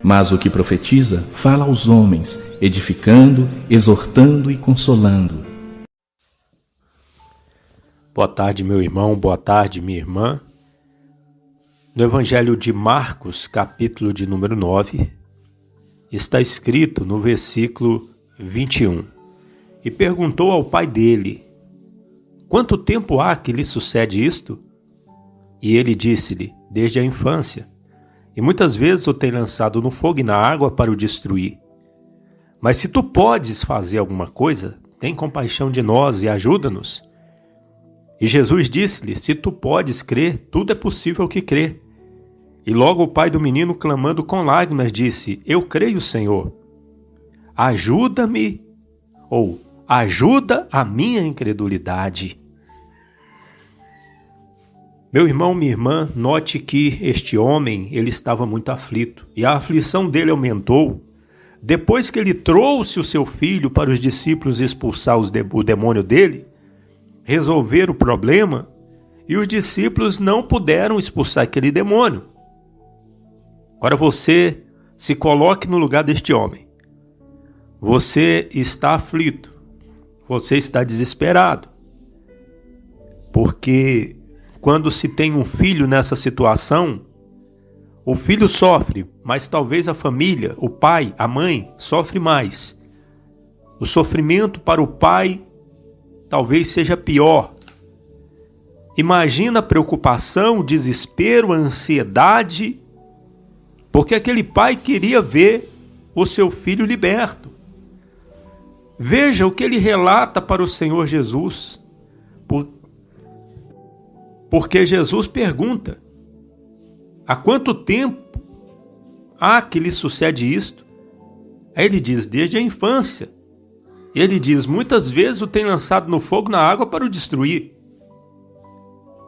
Mas o que profetiza fala aos homens, edificando, exortando e consolando. Boa tarde, meu irmão, boa tarde, minha irmã. No Evangelho de Marcos, capítulo de número 9, está escrito no versículo 21. E perguntou ao pai dele: quanto tempo há que lhe sucede isto? E ele disse-lhe: desde a infância. E muitas vezes o tem lançado no fogo e na água para o destruir. Mas se tu podes fazer alguma coisa, tem compaixão de nós e ajuda-nos. E Jesus disse-lhe: se tu podes crer, tudo é possível que crê. E logo o pai do menino, clamando com lágrimas, disse: eu creio, Senhor. Ajuda-me, ou ajuda a minha incredulidade. Meu irmão, minha irmã, note que este homem, ele estava muito aflito, e a aflição dele aumentou depois que ele trouxe o seu filho para os discípulos expulsar o demônio dele, resolver o problema, e os discípulos não puderam expulsar aquele demônio. Agora você se coloque no lugar deste homem. Você está aflito, você está desesperado, porque quando se tem um filho nessa situação, o filho sofre, mas talvez a família, o pai, a mãe, sofre mais. O sofrimento para o pai talvez seja pior. Imagina a preocupação, o desespero, a ansiedade, porque aquele pai queria ver o seu filho liberto. Veja o que ele relata para o Senhor Jesus. Porque Jesus pergunta: há quanto tempo há que lhe sucede isto? Aí ele diz: desde a infância. Ele diz: muitas vezes o tem lançado no fogo, na água para o destruir.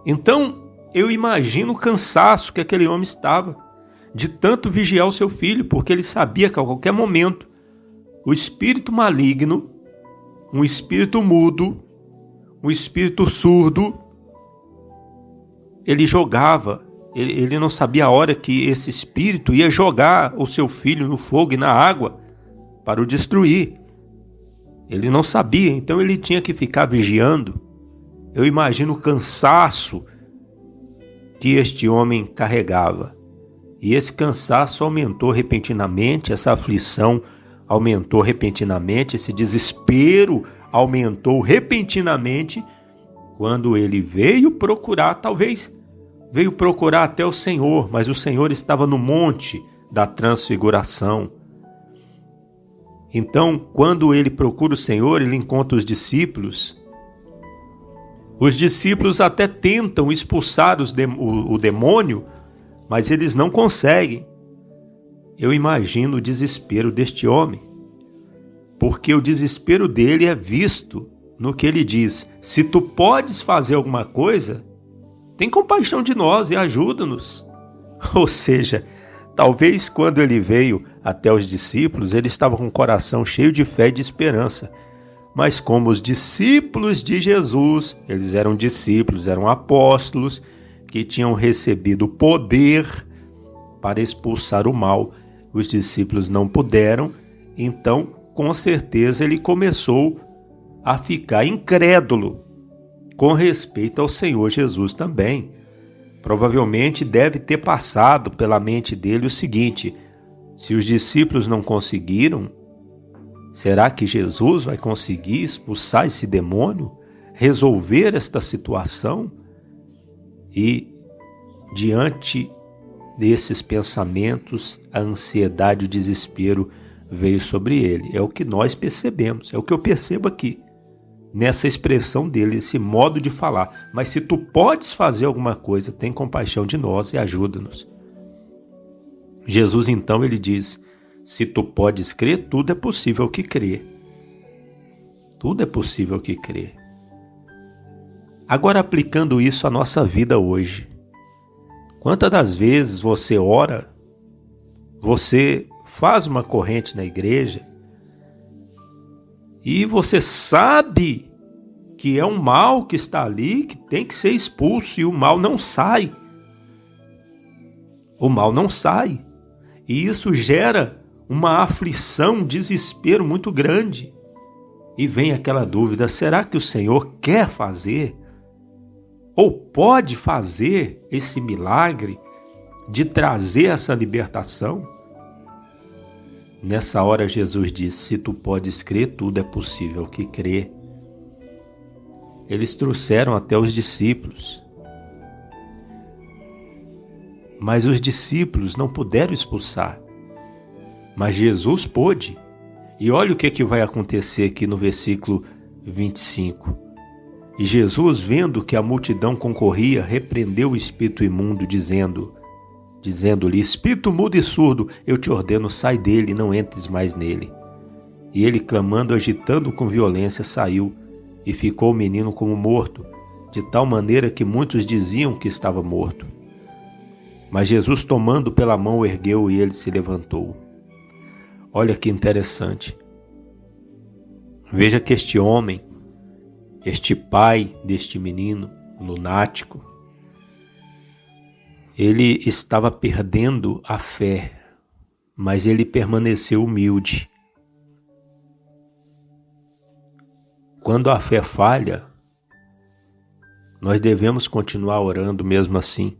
Então eu imagino o cansaço que aquele homem estava de tanto vigiar o seu filho, porque ele sabia que a qualquer momento o espírito maligno, um espírito mudo, um espírito surdo, ele jogava, ele não sabia a hora que esse espírito ia jogar o seu filho no fogo e na água para o destruir. Ele não sabia, então ele tinha que ficar vigiando. Eu imagino o cansaço que este homem carregava. E esse cansaço aumentou repentinamente, essa aflição aumentou repentinamente, esse desespero aumentou repentinamente, quando ele veio procurar, talvez veio procurar até o Senhor, mas o Senhor estava no monte da transfiguração. Então, quando ele procura o Senhor, ele encontra os discípulos. Os discípulos até tentam expulsar o demônio, mas eles não conseguem. Eu imagino o desespero deste homem, porque o desespero dele é visto no que ele diz: se tu podes fazer alguma coisa, tem compaixão de nós e ajuda-nos. Ou seja, talvez quando ele veio até os discípulos, ele estava com o coração cheio de fé e de esperança. Mas como os discípulos de Jesus, eles eram discípulos, eram apóstolos, que tinham recebido poder para expulsar o mal, os discípulos não puderam, então com certeza ele começou a ficar incrédulo com respeito ao Senhor Jesus também. Provavelmente deve ter passado pela mente dele o seguinte: se os discípulos não conseguiram, será que Jesus vai conseguir expulsar esse demônio, resolver esta situação? E diante desses pensamentos, a ansiedade e o desespero veio sobre ele. É o que nós percebemos, é o que eu percebo aqui, nessa expressão dele, esse modo de falar. Mas se tu podes fazer alguma coisa, tem compaixão de nós e ajuda-nos. Jesus então ele diz: se tu podes crer, tudo é possível que crê. Tudo é possível que crê. Agora, aplicando isso à nossa vida hoje, quantas das vezes você ora, você faz uma corrente na igreja e você sabe que é um mal que está ali, que tem que ser expulso, e o mal não sai. O mal não sai. E isso gera uma aflição, um desespero muito grande. E vem aquela dúvida, será que o Senhor quer fazer? Ou pode fazer esse milagre de trazer essa libertação? Nessa hora Jesus disse, se tu podes crer, tudo é possível que crê. Eles trouxeram até os discípulos. Mas os discípulos não puderam expulsar. Mas Jesus pôde. E olha o que vai acontecer aqui no versículo 25. E Jesus, vendo que a multidão concorria, repreendeu o espírito imundo, dizendo-lhe, espírito mudo e surdo, eu te ordeno, sai dele e não entres mais nele. E ele, clamando, agitando com violência, saiu, e ficou o menino como morto, de tal maneira que muitos diziam que estava morto. Mas Jesus, tomando pela mão, o ergueu e ele se levantou. Olha que interessante. Veja que este homem, este pai deste menino lunático, ele estava perdendo a fé, mas ele permaneceu humilde. Quando a fé falha, nós devemos continuar orando mesmo assim.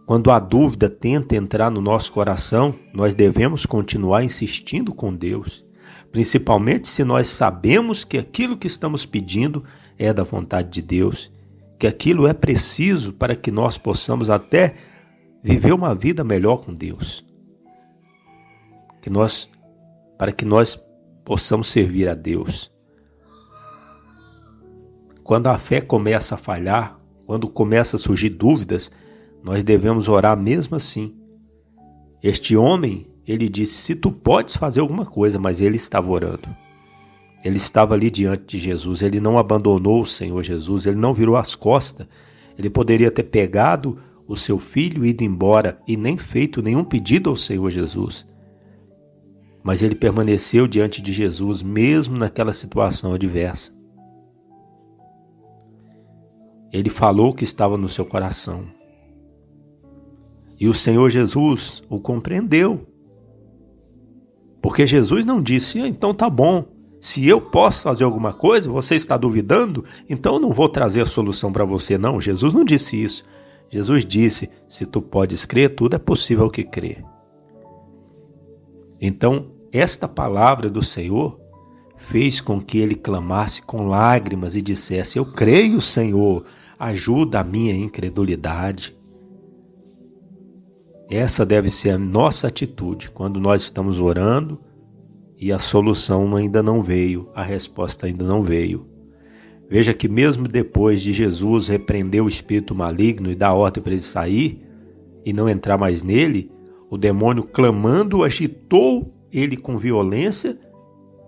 Quando a dúvida tenta entrar no nosso coração, nós devemos continuar insistindo com Deus, principalmente se nós sabemos que aquilo que estamos pedindo é da vontade de Deus, que aquilo é preciso para que nós possamos até viver uma vida melhor com Deus, para que nós possamos servir a Deus. Quando a fé começa a falhar, quando começa a surgir dúvidas, nós devemos orar mesmo assim. Este homem, ele disse, se tu podes fazer alguma coisa, mas ele estava orando. Ele estava ali diante de Jesus, ele não abandonou o Senhor Jesus, ele não virou as costas. Ele poderia ter pegado o seu filho e ido embora e nem feito nenhum pedido ao Senhor Jesus. Mas ele permaneceu diante de Jesus, mesmo naquela situação adversa. Ele falou o que estava no seu coração. E o Senhor Jesus o compreendeu. Porque Jesus não disse, então tá bom, se eu posso fazer alguma coisa, você está duvidando, então eu não vou trazer a solução para você. Não, Jesus não disse isso. Jesus disse, se tu podes crer, tudo é possível que crê. Então, esta palavra do Senhor fez com que ele clamasse com lágrimas e dissesse, eu creio, Senhor, ajuda a minha incredulidade. Essa deve ser a nossa atitude quando nós estamos orando e a solução ainda não veio, a resposta ainda não veio. Veja que mesmo depois de Jesus repreender o espírito maligno e dar ordem para ele sair e não entrar mais nele, o demônio clamando agitou ele com violência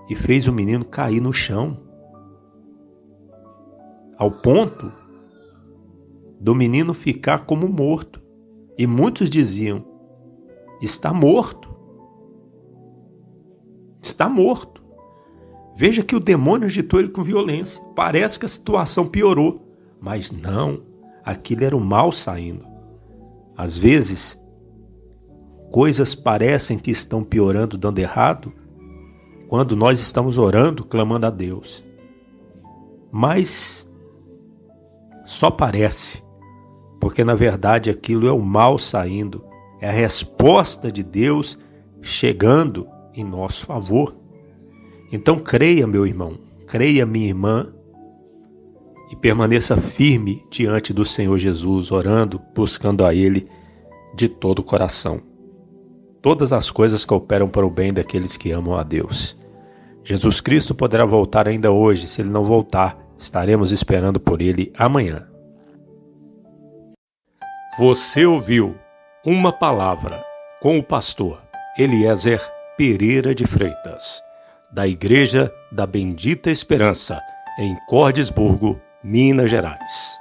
e fez o menino cair no chão. Ao ponto do menino ficar como morto. E muitos diziam, está morto. Está morto. Veja que o demônio agitou ele com violência. Parece que a situação piorou. Mas não, aquilo era o mal saindo. Às vezes, coisas parecem que estão piorando, dando errado, quando nós estamos orando, clamando a Deus. Mas só parece. Porque na verdade aquilo é o mal saindo, é a resposta de Deus chegando em nosso favor. Então creia, meu irmão, creia, minha irmã, e permaneça firme diante do Senhor Jesus, orando, buscando a Ele de todo o coração. Todas as coisas cooperam para o bem daqueles que amam a Deus. Jesus Cristo poderá voltar ainda hoje. Se Ele não voltar, estaremos esperando por Ele amanhã. Você ouviu Uma Palavra com o pastor Eliezer Pereira de Freitas, da Igreja da Bendita Esperança, em Cordisburgo, Minas Gerais.